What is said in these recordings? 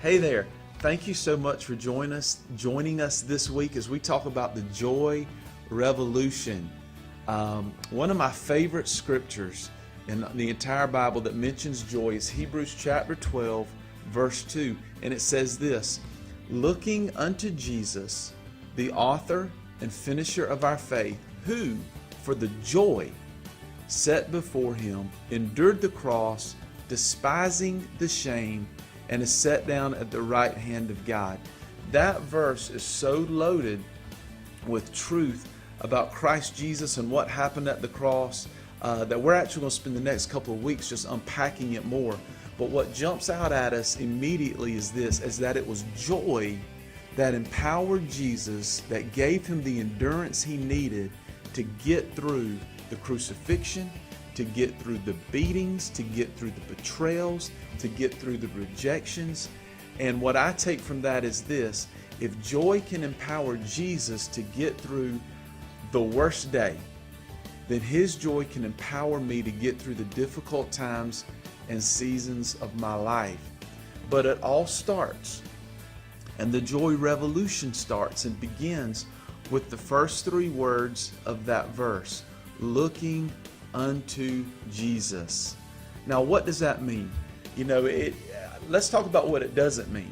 Hey there. Thank you so much for joining us this week as we talk about the joy revolution. One of my favorite scriptures in the entire Bible that mentions joy is Hebrews chapter 12, verse 2. And it says this, looking unto Jesus, the author and finisher of our faith, who, for the joy set before him, endured the cross, despising the shame, and is set down at the right hand of God. That verse is so loaded with truth about Christ Jesus and what happened at the cross that we're actually going to spend the next couple of weeks just unpacking it more. But what jumps out at us immediately is this, is that it was joy that empowered Jesus, that gave him the endurance he needed to get through the crucifixion, to get through the beatings, to get through the betrayals, to get through the rejections. And what I take from that is this: if joy can empower Jesus to get through the worst day, then his joy can empower me to get through the difficult times and seasons of my life. But it all starts, and the joy revolution starts and begins with the first three words of that verse, looking unto Jesus. Now, what does that mean? Let's talk about what it doesn't mean.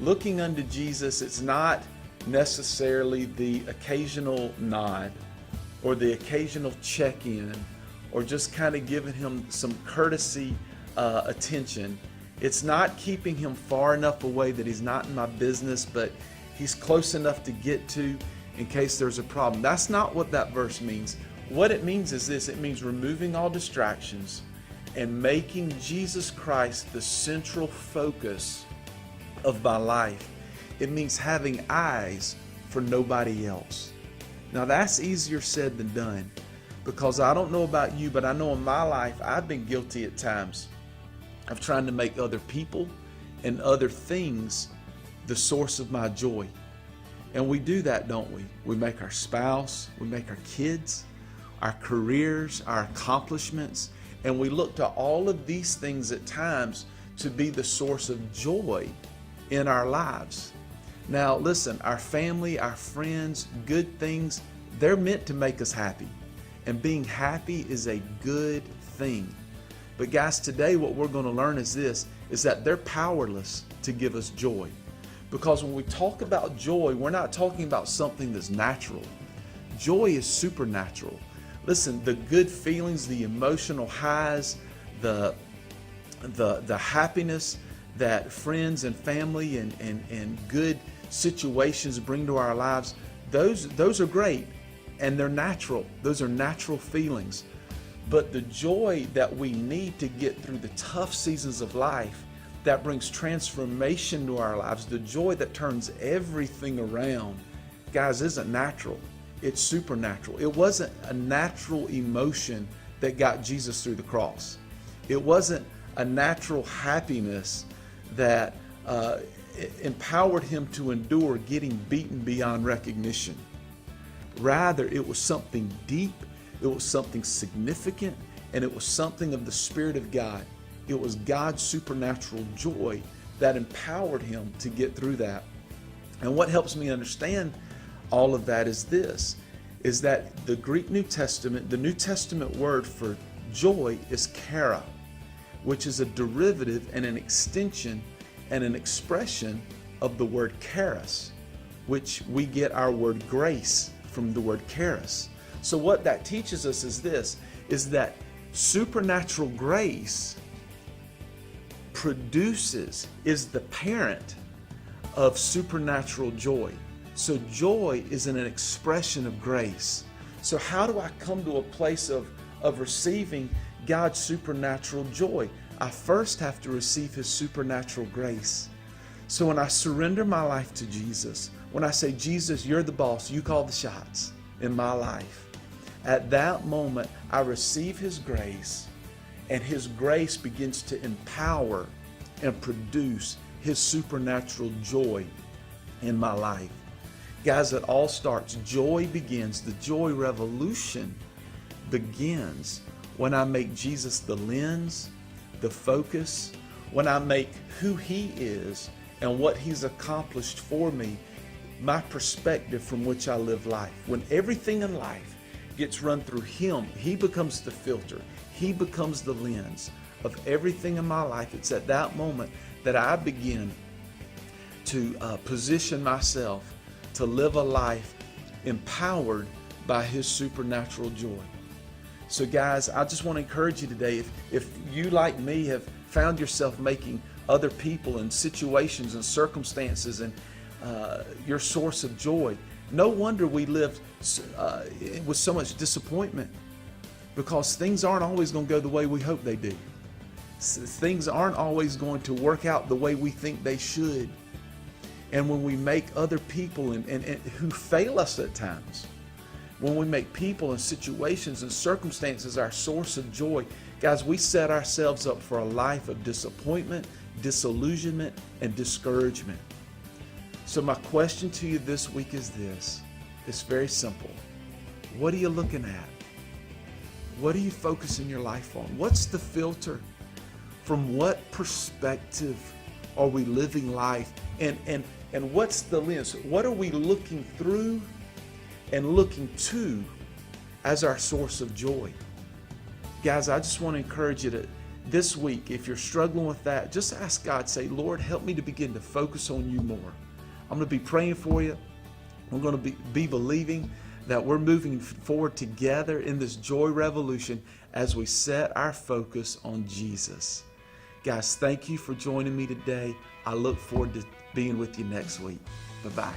Looking unto Jesus, it's not necessarily the occasional nod or the occasional check-in or just kind of giving him some courtesy attention. It's not keeping him far enough away that he's not in my business, but he's close enough to get to in case there's a problem. That's not what that verse means. What it means is this: it means removing all distractions and making Jesus Christ the central focus of my life. It means having eyes for nobody else. Now that's easier said than done, because I don't know about you, but I know in my life I've been guilty at times of trying to make other people and other things the source of my joy. And we do that, don't we? We make our spouse, we make our kids, our careers, our accomplishments, and we look to all of these things at times to be the source of joy in our lives. Now listen, our family, our friends, good things, they're meant to make us happy. And being happy is a good thing. But guys, today what we're going to learn is this, is that they're powerless to give us joy. Because when we talk about joy, we're not talking about something that's natural. Joy is supernatural. Listen, the good feelings, the emotional highs, the happiness that friends and family and good situations bring to our lives, those are great and they're natural. Those are natural feelings. But the joy that we need to get through the tough seasons of life, that brings transformation to our lives, the joy that turns everything around, guys, isn't natural. It's supernatural. It wasn't a natural emotion that got Jesus through the cross. It wasn't a natural happiness that empowered him to endure getting beaten beyond recognition. Rather, it was something deep, it was something significant, and it was something of the Spirit of God. It was God's supernatural joy that empowered him to get through that. And what helps me understand all of that is this, is that the Greek New Testament, the New Testament word for joy is chara, which is a derivative and an extension and an expression of the word charis, which we get our word grace from the word charis. So what that teaches us is this, is that supernatural grace is the parent of supernatural joy. So joy is an expression of grace. So how do I come to a place of receiving God's supernatural joy? I first have to receive his supernatural grace. So when I surrender my life to Jesus, when I say, Jesus, you're the boss, you call the shots in my life, at that moment I receive his grace, and his grace begins to empower and produce his supernatural joy in my life. Guys, it all starts. Joy begins. The joy revolution begins when I make Jesus the lens, the focus, when I make who he is and what He's accomplished for me, my perspective from which I live life. When everything in life gets run through Him, He becomes the filter. He becomes the lens of everything in my life. It's at that moment that I begin to position myself to live a life empowered by His supernatural joy. So guys, I just want to encourage you today, if you like me have found yourself making other people and situations and circumstances and your source of joy, no wonder we live with so much disappointment, because things aren't always going to go the way we hope they do. Things aren't always going to work out the way we think they should. And when we make other people and who fail us at times, when we make people and situations and circumstances our source of joy, guys, we set ourselves up for a life of disappointment, disillusionment, and discouragement. So my question to you this week is this. It's very simple. What are you looking at? What are you focusing your life on? What's the filter? From what perspective are we living life? And what's the lens? What are we looking through and looking to as our source of joy? Guys, I just want to encourage you to this week, if you're struggling with that, just ask God, say, Lord, help me to begin to focus on you more. I'm going to be praying for you. We're going to be believing that we're moving forward together in this joy revolution as we set our focus on Jesus. Guys, thank you for joining me today. I look forward to being with you next week. Bye-bye.